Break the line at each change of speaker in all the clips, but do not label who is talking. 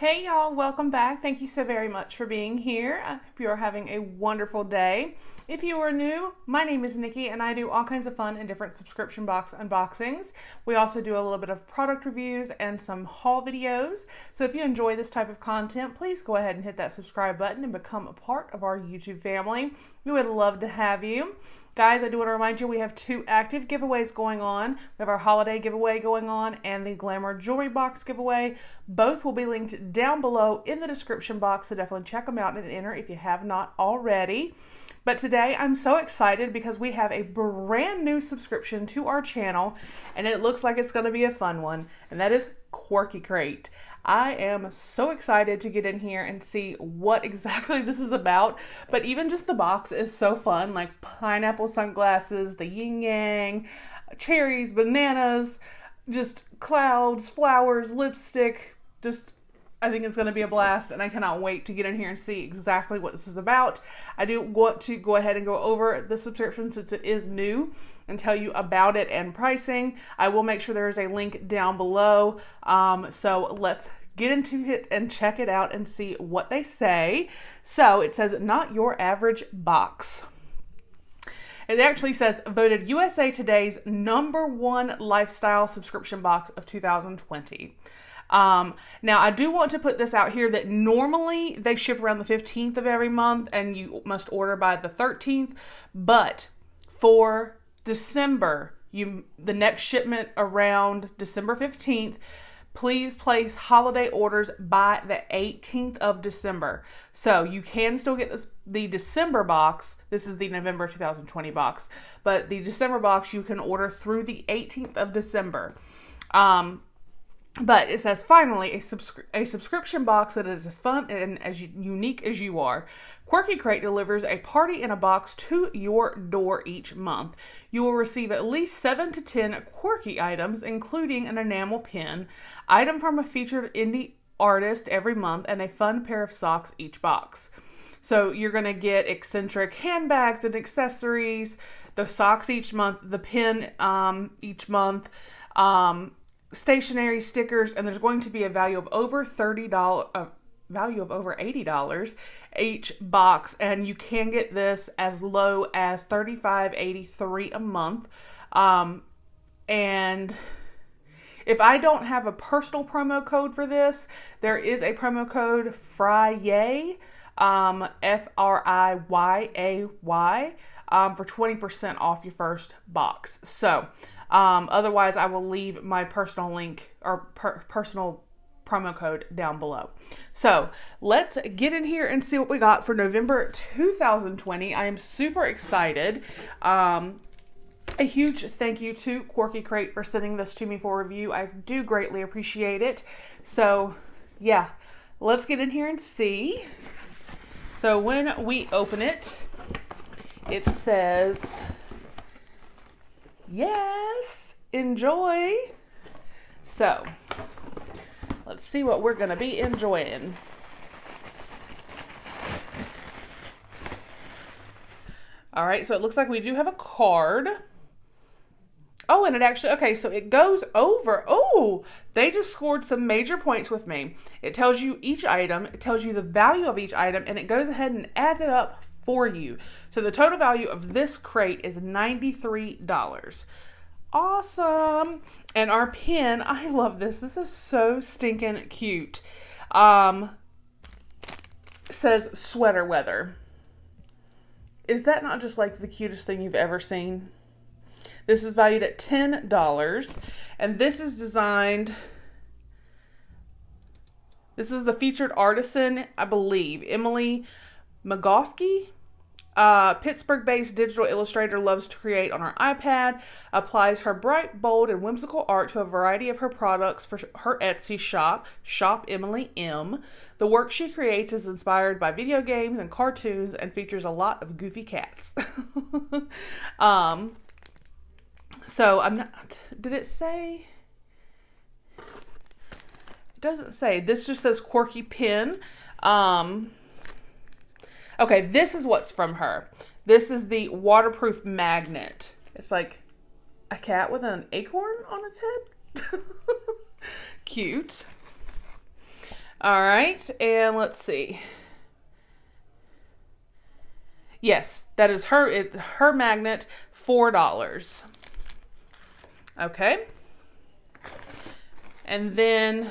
Hey y'all, welcome back. Thank you so very much for being here. I hope you are having a wonderful day. If you are new, my name is Nikki and I do all kinds of fun and different subscription box unboxings. We also do a little bit of product reviews and some haul videos. So if you enjoy this type of content, please go ahead and hit that subscribe button and become a part of our YouTube family. We would love to have you. Guys, I do want to remind you we have two active giveaways going on. We have our holiday giveaway going on and the Glamour Jewelry Box giveaway. Both will be linked down below in the description box, so definitely check them out and enter if you have not already. But today I'm so excited because we have a brand new subscription to our channel and it looks like it's going to be a fun one, and that is Quirky Crate. I am so excited to get in here and see what exactly this is about, but even just the box is so fun, like pineapple sunglasses, the yin yang, cherries, bananas, just clouds, flowers, lipstick, I think it's going to be a blast, and I cannot wait to get in here and see exactly what this is about. I do want to go ahead and go over the subscription since it is new and tell you about it and pricing. I will make sure there is a link down below. So let's get into it and check it out and see what they say. So it says, not your average box. It actually says, voted USA Today's #1 lifestyle subscription box of 2020. Now I do want to put this out here that normally they ship around the 15th of every month and you must order by the 13th, but for December, the next shipment around December 15th, please place holiday orders by the 18th of December. So you can still get the December box. This is the November 2020 box, but the December box you can order through the 18th of December. But it says, finally, a subscription box that is as fun and as unique as you are. Quirky Crate delivers a party in a box to your door each month. You will receive at least 7 to 10 quirky items, including an enamel pin, item from a featured indie artist every month, and a fun pair of socks each box. So you're going to get eccentric handbags and accessories, the socks each month, the pin each month, stationery, stickers, and there's going to be a value of over $30, value of over $80 each box, and you can get this as low as $35.83 a month. And if I don't have a personal promo code for this, there is a promo code FRIYAY, FRIYAY, for 20% off your first box. So otherwise, I will leave my personal link or personal promo code down below. So let's get in here and see what we got for November 2020. I am super excited. A huge thank you to Quirky Crate for sending this to me for review. I do greatly appreciate it. So yeah, let's get in here and see. So when we open it, it says, yes, enjoy. So let's see what we're going to be enjoying. All right, so it looks like we do have a card. Oh, and it actually, okay, so it goes over. Oh, they just scored some major points with me. It tells you each item, it tells you the value of each item, and it goes ahead and adds it up for you. So the total value of this crate is $93. Awesome. And our pin, I love this. This is so stinking cute. Says sweater weather. Is that not just like the cutest thing you've ever seen? This is valued at $10, and this is designed, this is the featured artisan, I believe, Emily McGoffkey. Pittsburgh-based digital illustrator, loves to create on her iPad, applies her bright, bold, and whimsical art to a variety of her products for her Etsy shop, Shop Emily M. The work she creates is inspired by video games and cartoons and features a lot of goofy cats. So I'm not, did it say? It doesn't say. This just says Quirky Pin. Okay, this is what's from her. This is the waterproof magnet. It's like a cat with an acorn on its head. Cute. All right, and let's see. Yes, that is her magnet, $4. Okay. And then,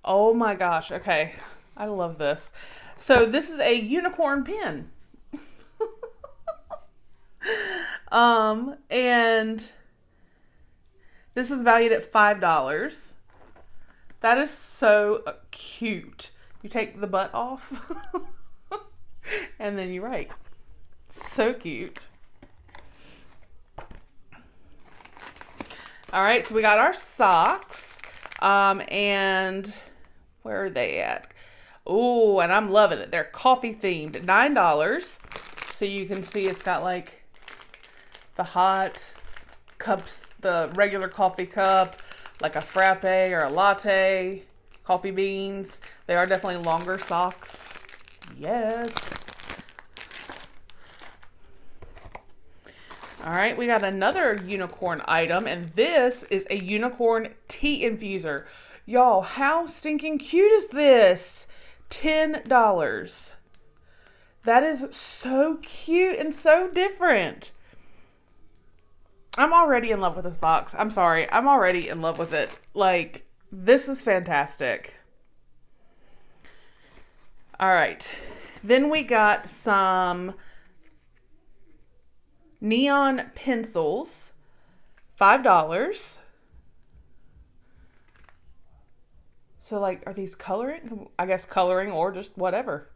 oh my gosh, okay. I love this. So this is a unicorn pin. And this is valued at $5. That is so cute. You take the butt off and then you write. So cute. All right, so we got our socks. And where are they at? Oh, and I'm loving it. They're coffee themed, $9. So you can see it's got like the hot cups, the regular coffee cup, like a frappe or a latte, coffee beans. They are definitely longer socks. Yes. All right, we got another unicorn item, and this is a unicorn tea infuser. Y'all, how stinking cute is this? $10. That is so cute and so different. I'm already in love with this box. I'm sorry. I'm already in love with it. Like, this is fantastic. All right. Then we got some neon pencils, $5. So, like, are these coloring? I guess coloring or just whatever.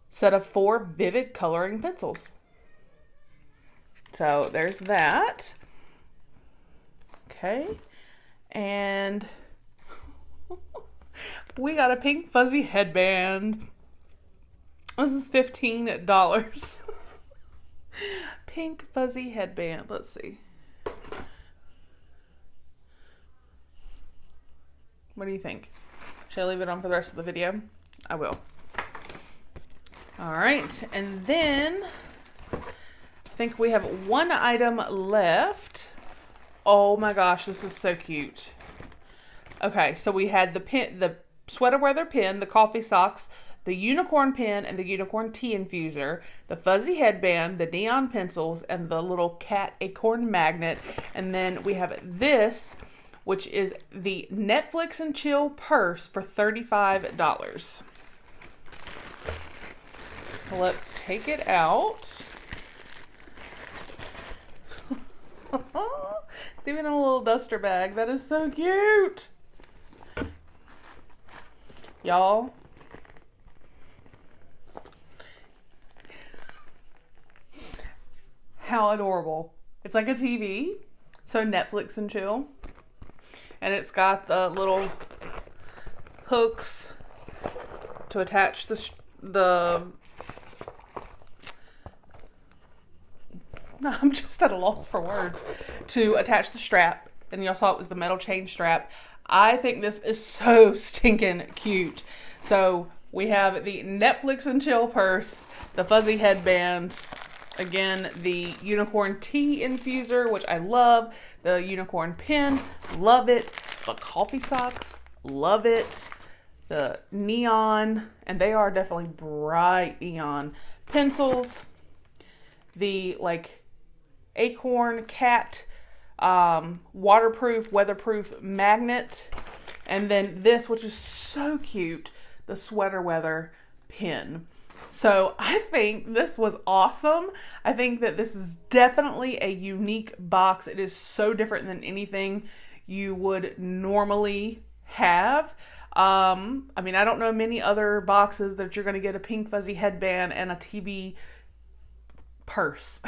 Set of 4 vivid coloring pencils. So there's that. Okay. And we got a pink fuzzy headband. This is $15. Pink fuzzy headband. Let's see. What do you think? Should I leave it on for the rest of the video? I will. All right. And then I think we have one item left. Oh my gosh, this is so cute. Okay, so we had the pin, the sweater weather pin, the coffee socks, the unicorn pin, and the unicorn tea infuser, the fuzzy headband, the neon pencils, and the little cat acorn magnet. And then we have this, which is the Netflix and chill purse for $35. Let's take it out. It's even in a little duster bag. That is so cute. Y'all. How adorable. It's like a TV. So Netflix and chill. And it's got the little hooks to attach I'm just at a loss for words. To attach the strap. And y'all saw it was the metal chain strap. I think this is so stinking cute. So we have the Netflix and chill purse, the fuzzy headband, again, the unicorn tea infuser, which I love, the unicorn pin, love it, the coffee socks, love it, the neon, and they are definitely bright neon pencils, the like acorn cat waterproof, weatherproof magnet, and then this, which is so cute, the sweater weather pin. So I think this was awesome. I think that this is definitely a unique box. It is so different than anything you would normally have. I mean, I don't know many other boxes that you're going to get a pink fuzzy headband and a TV purse.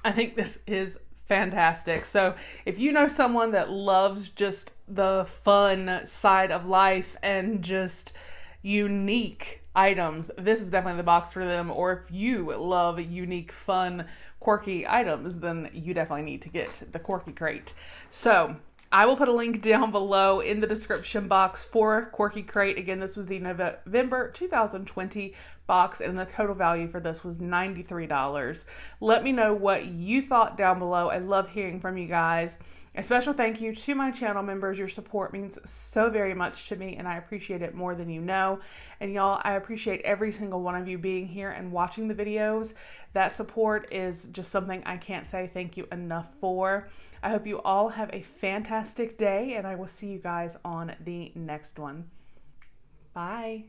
I think this is fantastic. So if you know someone that loves just the fun side of life and just unique items, this is definitely the box for them. Or if you love unique, fun, quirky items, then you definitely need to get the Quirky Crate. So I will put a link down below in the description box for Quirky Crate. Again, this was the November 2020 box, and the total value for this was $93. Let me know what you thought down below. I love hearing from you guys. A special thank you to my channel members. Your support means so very much to me, and I appreciate it more than you know. And y'all, I appreciate every single one of you being here and watching the videos. That support is just something I can't say thank you enough for. I hope you all have a fantastic day, and I will see you guys on the next one. Bye.